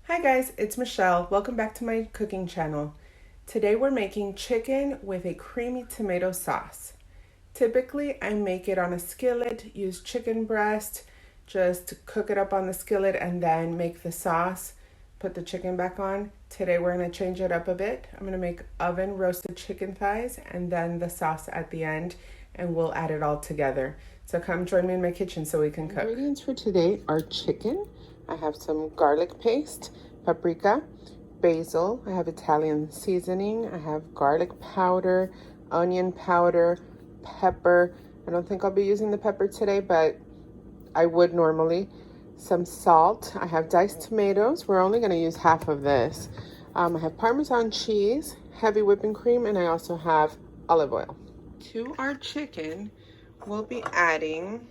Hi guys, it's Michelle. Welcome back to my cooking channel. Today we're making chicken with a creamy tomato sauce. Typically I make it on a skillet, use chicken breast, just cook it up on the skillet and then make the sauce, put the chicken back on. Today we're going to change it up a bit. I'm going to make oven roasted chicken thighs and then the sauce at the end, and we'll add it all together. So come join me in my kitchen so we can cook. Ingredients for today are chicken. I have some garlic paste, paprika, basil. I have Italian seasoning. I have garlic powder, onion powder, pepper. I don't think I'll be using the pepper today, but I would normally. Some salt. I have diced tomatoes. We're only going to use half of this. I have Parmesan cheese, heavy whipping cream, and I also have olive oil. To our chicken, we'll be adding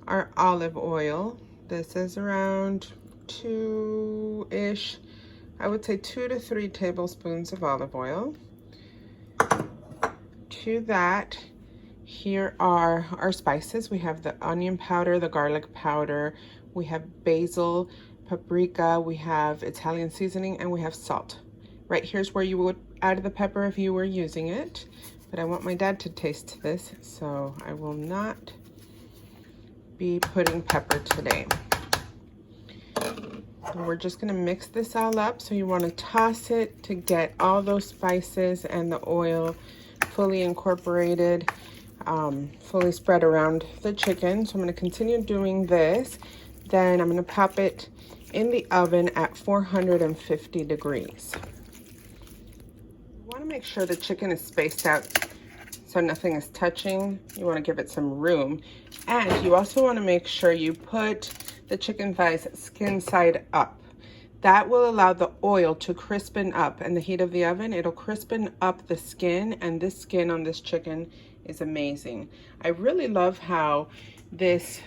our olive oil. This is around two-ish, I would say 2 to 3 tablespoons of olive oil. To that, here are our spices. We have the onion powder, the garlic powder, we have basil, paprika, we have Italian seasoning, and we have salt. Right here's where you would add the pepper if you were using it, but I want my dad to taste this, so I will not be putting pepper today. And we're just going to mix this all up. So you want to toss it to get all those spices and the oil fully incorporated, fully spread around the chicken. So I'm going to continue doing this. Then I'm going to pop it in the oven at 450 degrees. You want to make sure the chicken is spaced out so nothing is touching. You want to give it some room. And you also want to make sure you put the chicken thighs skin side up. That will allow the oil to crispen up, and the heat of the oven, it'll crispen up the skin, and this skin on this chicken is amazing. I really love how this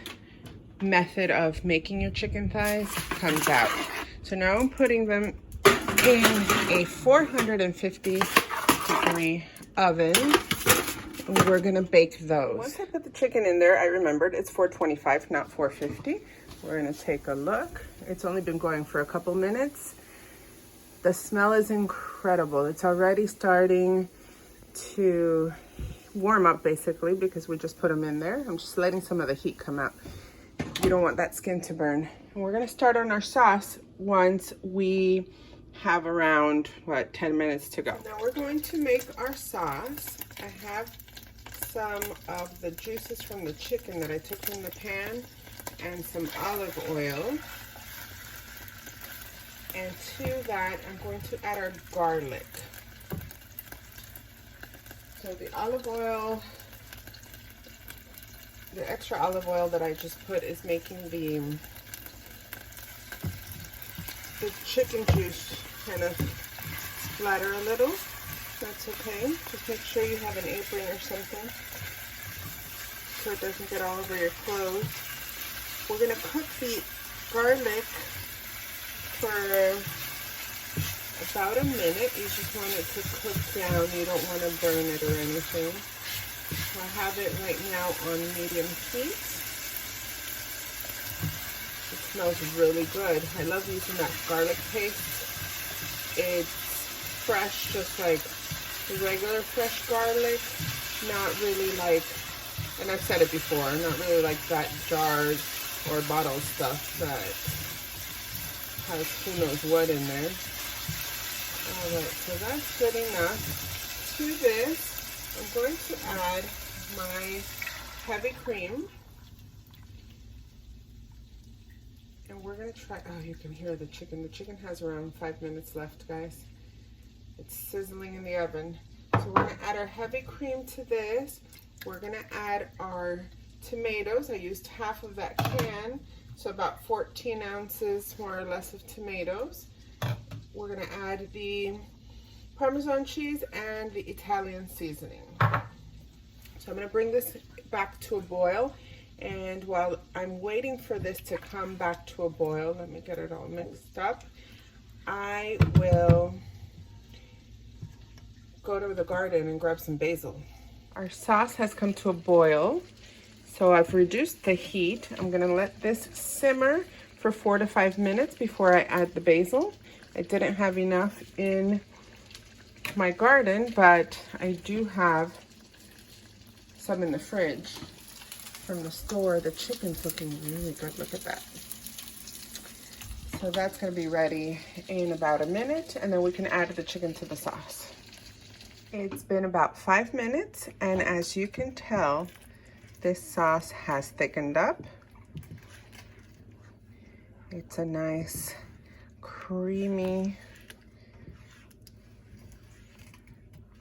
method of making your chicken thighs comes out. So now I'm putting them in a 450 degree oven. We're gonna bake those. Once I put the chicken in there, I remembered it's 425, not 450. We're gonna take a look. It's only been going for a couple minutes. The smell is incredible. It's already starting to warm up basically because we just put them in there. I'm just letting some of the heat come out. You don't want that skin to burn. And we're gonna start on our sauce once we have around, 10 minutes to go. Now we're going to make our sauce. I have some of the juices from the chicken that I took from the pan and some olive oil. And to that, I'm going to add our garlic. So the olive oil, the extra olive oil that I just put is making the chicken juice kind of splatter a little. That's okay. Just make sure you have an apron or something so it doesn't get all over your clothes. We're going to cook the garlic for about a minute. You just want it to cook down. You don't want to burn it or anything. So I have it right now on medium heat. It smells really good. I love using that garlic paste. It's fresh, just like regular fresh garlic, not really like, and I've said it before, not really like that jarred or bottled stuff that has who knows what in there. Alright, so that's good enough. To this, I'm going to add my heavy cream. And we're going to try, oh, you can hear the chicken. The chicken has around 5 minutes left, guys. It's sizzling in the oven. So we're going to add our heavy cream to this. We're going to add our tomatoes. I used half of that can, so about 14 ounces more or less of tomatoes. We're going to add the Parmesan cheese and the Italian seasoning. So I'm going to bring this back to a boil. And while I'm waiting for this to come back to a boil, let me get it all mixed up. I will go to the garden and grab some basil. Our sauce has come to a boil, so I've reduced the heat. I'm gonna let this simmer for 4 to 5 minutes before I add the basil. I didn't have enough in my garden, but I do have some in the fridge from the store. The chicken's looking really good. Look at that. So that's going to be ready in about a minute, and then we can add the chicken to the sauce. It's been about 5 minutes, and as you can tell, this sauce has thickened up. It's a nice, creamy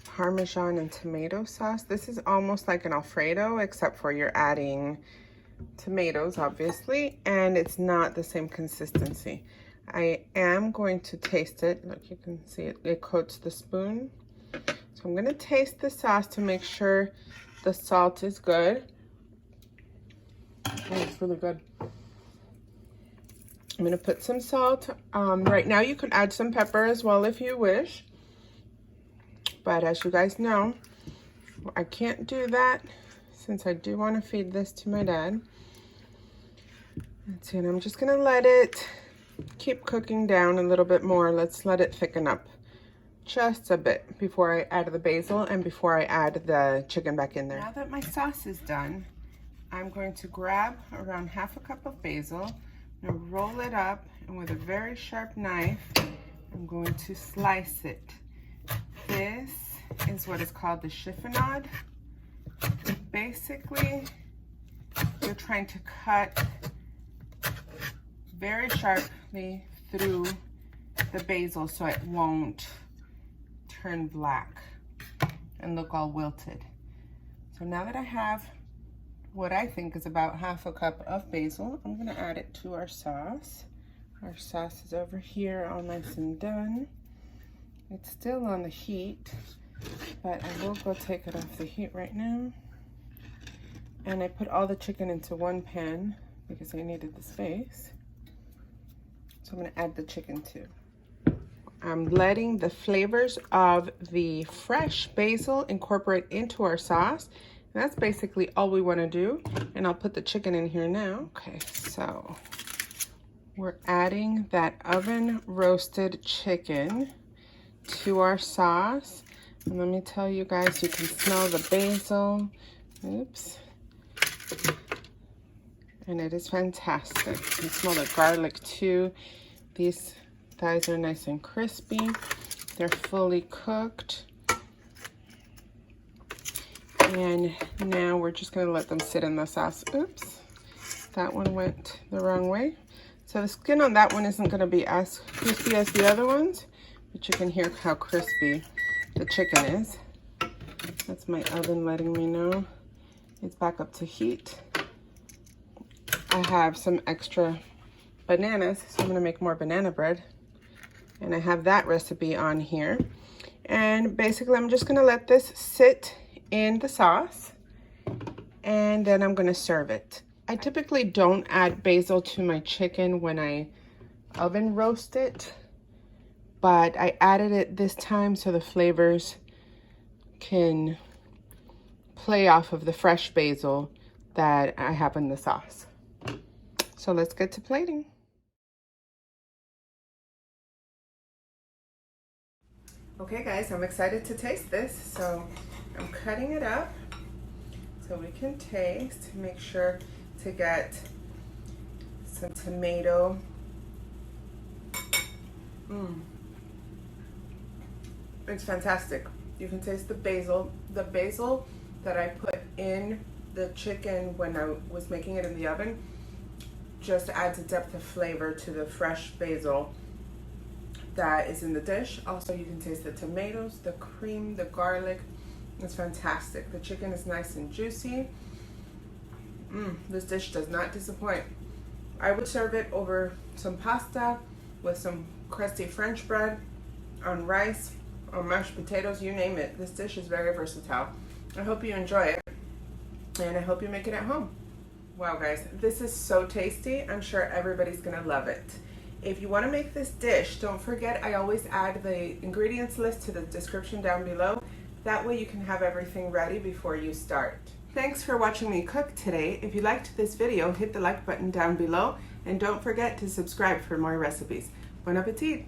Parmesan and tomato sauce. This is almost like an Alfredo, except for you're adding tomatoes, obviously, and it's not the same consistency. I am going to taste it. Look, you can see it, it coats the spoon. So I'm gonna taste the sauce to make sure the salt is good. Oh, it's really good. I'm gonna put some salt. Right now you could add some pepper as well if you wish. But as you guys know, I can't do that since I do want to feed this to my dad. That's it. I'm just gonna let it keep cooking down a little bit more. Let's let it thicken up just a bit before I add the basil and before I add the chicken back in there. Now that my sauce is done, I'm going to grab around half a cup of basil and roll it up, and with a very sharp knife, I'm going to slice it. This is what is called the chiffonade. Basically, you're trying to cut very sharply through the basil so it won't turn black and look all wilted. So now that I have what I think is about half a cup of basil, I'm gonna add it to our sauce. Our sauce is over here, all nice and done. It's still on the heat, but I will go take it off the heat right now. And I put all the chicken into one pan because I needed the space. So I'm gonna add the chicken too. I'm letting the flavors of the fresh basil incorporate into our sauce. And that's basically all we wanna do. And I'll put the chicken in here now. Okay, so we're adding that oven roasted chicken to our sauce. And let me tell you guys, you can smell the basil. Oops. And it is fantastic. You can smell the garlic too. These thighs are nice and crispy. They're fully cooked. And now we're just gonna let them sit in the sauce. Oops, that one went the wrong way. So the skin on that one isn't gonna be as crispy as the other ones, but you can hear how crispy the chicken is. That's my oven letting me know it's back up to heat. I have some extra bananas, so I'm gonna make more banana bread. And I have that recipe on here. And basically I'm just gonna let this sit in the sauce, and then I'm gonna serve it. I typically don't add basil to my chicken when I oven roast it, but I added it this time so the flavors can play off of the fresh basil that I have in the sauce. So let's get to plating. Okay guys, I'm excited to taste this. So I'm cutting it up so we can taste, make sure to get some tomato. It's fantastic. You can taste the basil. The basil that I put in the chicken when I was making it in the oven just adds a depth of flavor to the fresh basil that is in the dish. Also, you can taste the tomatoes, the cream, the garlic. It's fantastic. The chicken is nice and juicy. This dish does not disappoint. I would serve it over some pasta with some crusty French bread, on rice, on mashed potatoes, you name it. This dish is very versatile. I hope you enjoy it, and I hope you make it at home. Wow guys, this is so tasty. I'm sure everybody's gonna love it. If you want to make this dish, don't forget I always add the ingredients list to the description down below. That way you can have everything ready before you start. Thanks for watching me cook today. If you liked this video, hit the like button down below And don't forget to subscribe for more recipes. Bon appetit!